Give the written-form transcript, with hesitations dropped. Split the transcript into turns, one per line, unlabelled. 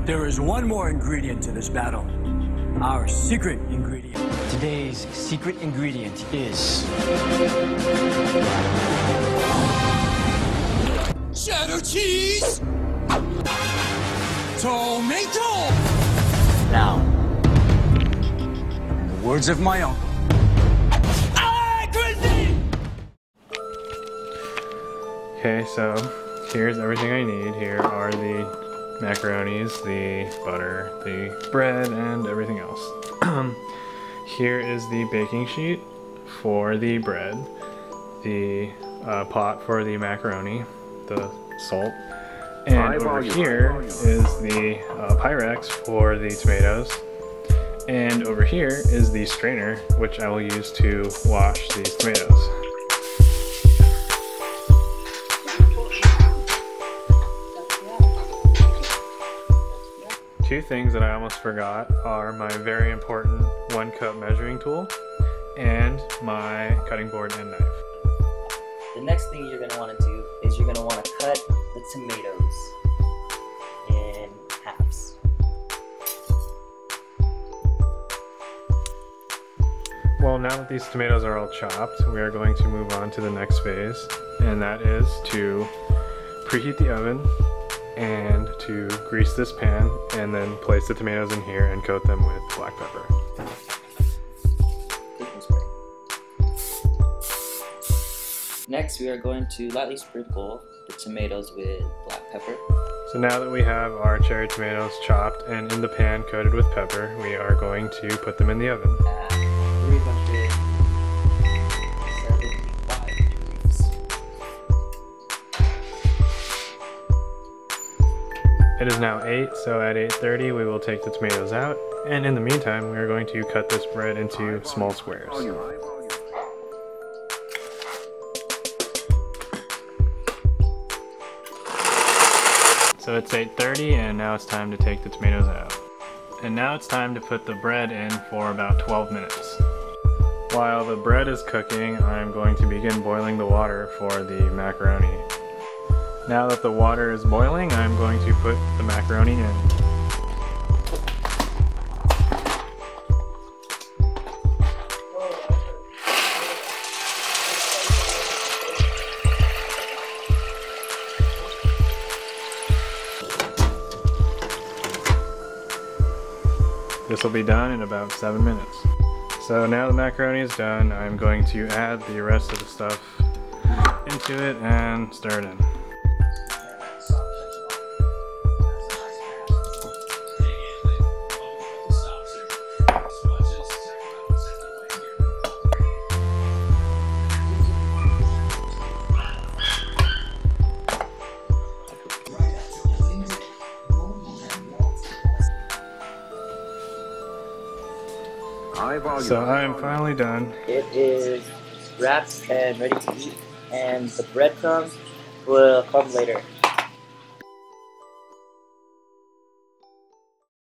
But there is one more ingredient to this battle. Our secret ingredient. Today's secret ingredient is... cheddar cheese! Tomato! Now, in the words of my uncle,
okay, so here's everything I need. Here are the macaronis, the butter, the bread, and everything else. Here is the baking sheet for the bread, the pot for the macaroni, the salt, and over here is the Pyrex for the tomatoes, and over here is the strainer, which I will use to wash these tomatoes. Two things that I almost forgot are my very important 1 cup measuring tool and my cutting board and knife.
The next thing you're going to want to do is you're going to want to cut the tomatoes in halves.
Well, now that these tomatoes are all chopped, we are going to move on to the next phase, and that is to preheat the oven and to grease this pan and then place the tomatoes in here and coat them with black pepper.
Next, we are going to lightly sprinkle the tomatoes with black pepper.
So now that we have our cherry tomatoes chopped and in the pan coated with pepper, we are going to put them in the oven.
At 375 degrees.
It is now 8, so at 8:30 we will take the tomatoes out, and in the meantime we are going to cut this bread into small squares. So it's 8:30 and now it's time to take the tomatoes out. And now it's time to put the bread in for about 12 minutes. While the bread is cooking, I'm going to begin boiling the water for the macaroni. Now that the water is boiling, I'm going to put the macaroni in. This will be done in about 7 minutes. So now the macaroni is done, I'm going to add the rest of the stuff into it and stir it in. So I am finally done.
It is wrapped and ready to eat, and the breadcrumbs will come later.